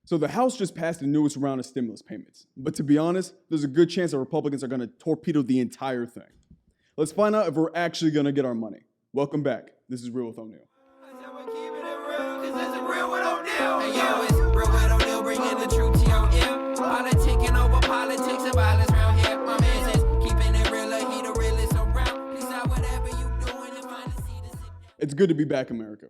So the House just passed the newest round of stimulus payments. But to be honest, there's a good chance that Republicans are going to torpedo the entire thing. Let's find out if we're actually going to get our money. Welcome back. This is Real with O'Neal. It's good to be back, America.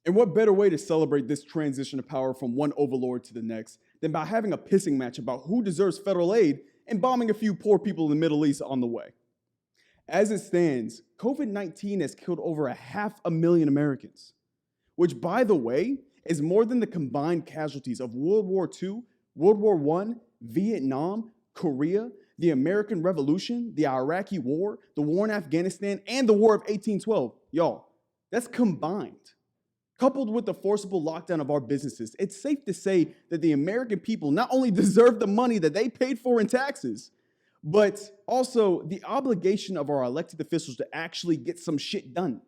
And what better way to celebrate this transition of power from one overlord to the next than by having a pissing match about who deserves federal aid and bombing a few poor people in the Middle East on the way. As it stands, COVID-19 has killed over 500,000 Americans, which, by the way, is more than the combined casualties of World War II, World War I, Vietnam, Korea, the American Revolution, the Iraqi War, the war in Afghanistan, and the War of 1812. Y'all, that's combined. Coupled with the forcible lockdown of our businesses, it's safe to say that the American people not only deserve the money that they paid for in taxes, but also the obligation of our elected officials to actually get some shit done.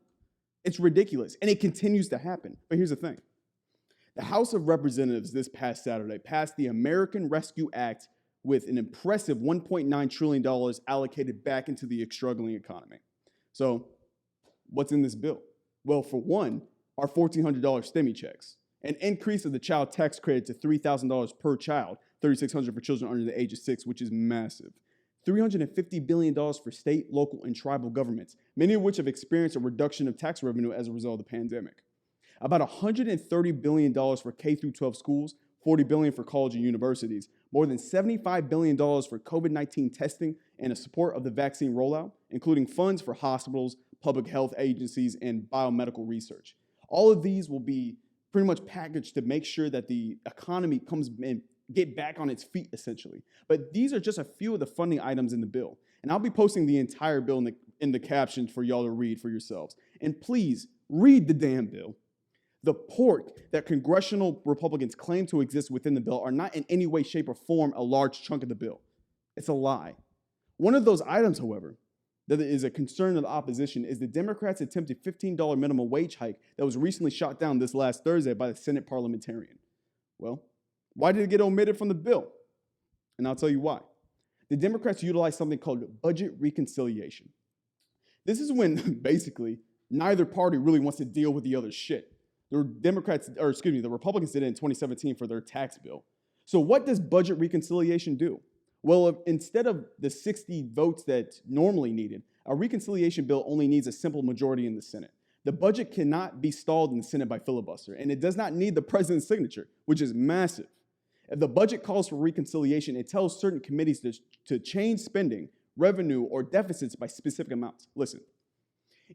It's ridiculous, and it continues to happen. But here's the thing. The House of Representatives this past Saturday passed the American Rescue Act with an impressive $1.9 trillion allocated back into the struggling economy. So what's in this bill? Well, for one, our $1,400 STEMI checks, an increase of the child tax credit to $3,000 per child, $3,600 for children under the age of 6, which is massive. $350 billion for state, local, and tribal governments, many of which have experienced a reduction of tax revenue as a result of the pandemic. About $130 billion for K-12 schools, $40 billion for college and universities, more than $75 billion for COVID-19 testing and a support of the vaccine rollout, including funds for hospitals, public health agencies, and biomedical research. All of these will be pretty much packaged to make sure that the economy comes and get back on its feet, essentially. But these are just a few of the funding items in the bill. And I'll be posting the entire bill in the captions for y'all to read for yourselves. And please, read the damn bill. The pork that congressional Republicans claim to exist within the bill are not in any way, shape, or form a large chunk of the bill. It's a lie. One of those items, however, that is a concern of the opposition is the Democrats' attempted $15 minimum wage hike that was recently shot down this last Thursday by the Senate Parliamentarian. Well, why did it get omitted from the bill? And I'll tell you why. The Democrats utilized something called budget reconciliation. This is when, basically, neither party really wants to deal with the other's shit. The Republicans did it in 2017 for their tax bill. So what does budget reconciliation do? Well, instead of the 60 votes that normally needed, a reconciliation bill only needs a simple majority in the Senate. The budget cannot be stalled in the Senate by filibuster, and it does not need the president's signature, which is massive. If the budget calls for reconciliation, it tells certain committees to change spending, revenue, or deficits by specific amounts. Listen,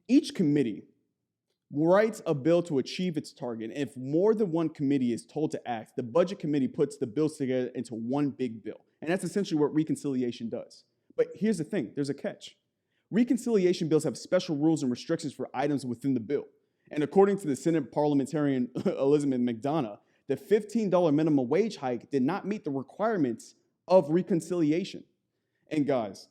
each committee writes a bill to achieve its target, and if more than one committee is told to act, the budget committee puts the bills together into one big bill. And that's essentially what reconciliation does. But here's the thing, there's a catch. Reconciliation bills have special rules and restrictions for items within the bill. And according to the Senate Parliamentarian Elizabeth McDonough, the $15 minimum wage hike did not meet the requirements of reconciliation. And guys,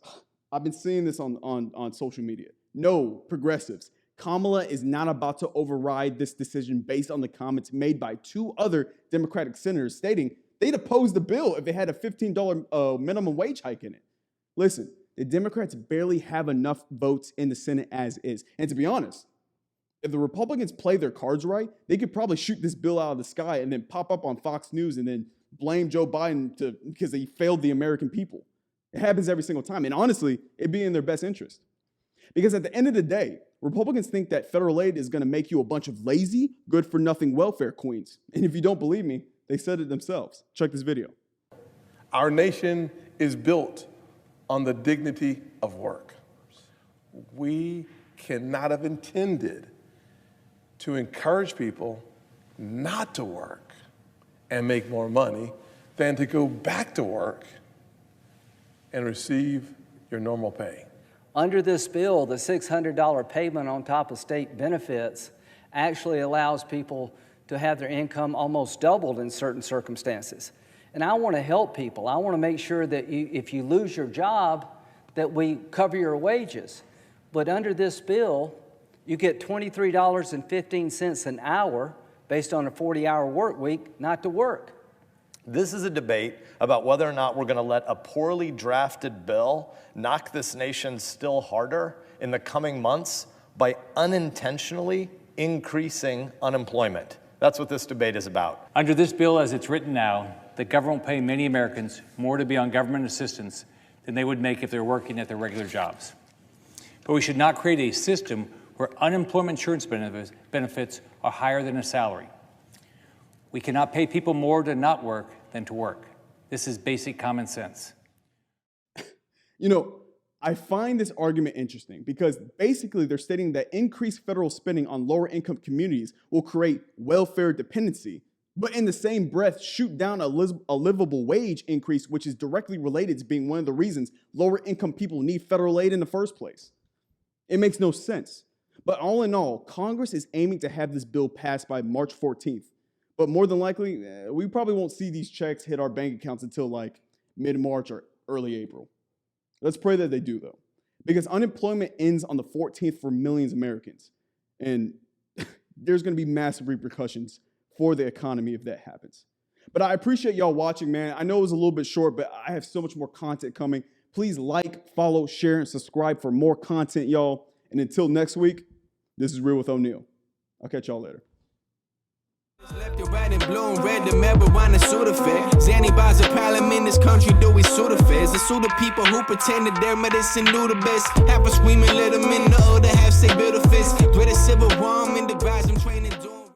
I've been seeing this on social media. No, progressives, Kamala is not about to override this decision based on the comments made by two other Democratic senators stating they'd oppose the bill if it had a $15 minimum wage hike in it. Listen, the Democrats barely have enough votes in the Senate as is. And to be honest, if the Republicans play their cards right, they could probably shoot this bill out of the sky and then pop up on Fox News and then blame Joe Biden because he failed the American people. It happens every single time. And honestly, it'd be in their best interest. Because at the end of the day, Republicans think that federal aid is going to make you a bunch of lazy, good-for-nothing welfare queens. And if you don't believe me, they said it themselves. Check this video. Our nation is built on the dignity of work. We cannot have intended to encourage people not to work and make more money than to go back to work and receive your normal pay. Under this bill, the $600 payment on top of state benefits actually allows people to have their income almost doubled in certain circumstances. And I want to help people. I want to make sure that if you lose your job, that we cover your wages. But under this bill, you get $23.15 an hour based on a 40-hour work week not to work. This is a debate about whether or not we're going to let a poorly drafted bill knock this nation still harder in the coming months by unintentionally increasing unemployment. That's what this debate is about. Under this bill as it's written now, the government will pay many Americans more to be on government assistance than they would make if they're working at their regular jobs. But we should not create a system where unemployment insurance benefits are higher than a salary. We cannot pay people more to not work than to work. This is basic common sense. You know, I find this argument interesting because basically they're stating that increased federal spending on lower income communities will create welfare dependency, but in the same breath shoot down a livable wage increase, which is directly related to being one of the reasons lower income people need federal aid in the first place. It makes no sense. But all in all, Congress is aiming to have this bill passed by March 14th. But more than likely, we probably won't see these checks hit our bank accounts until like mid-March or early April. Let's pray that they do, though, because unemployment ends on the 14th for millions of Americans. And there's going to be massive repercussions for the economy if that happens. But I appreciate y'all watching, man. I know it was a little bit short, but I have so much more content coming. Please like, follow, share, and subscribe for more content, y'all. And until next week, this is Real with O'Neal. I'll catch y'all later. Left and right and blue and red, the marijuana Sudafed. Zanny buys a problem in this country, do we Sudafeds? The Suda people who pretend that their medicine knew the best. Half a screaming, let them in, the other half say bitter fist. With a civil war, I'm in the garage.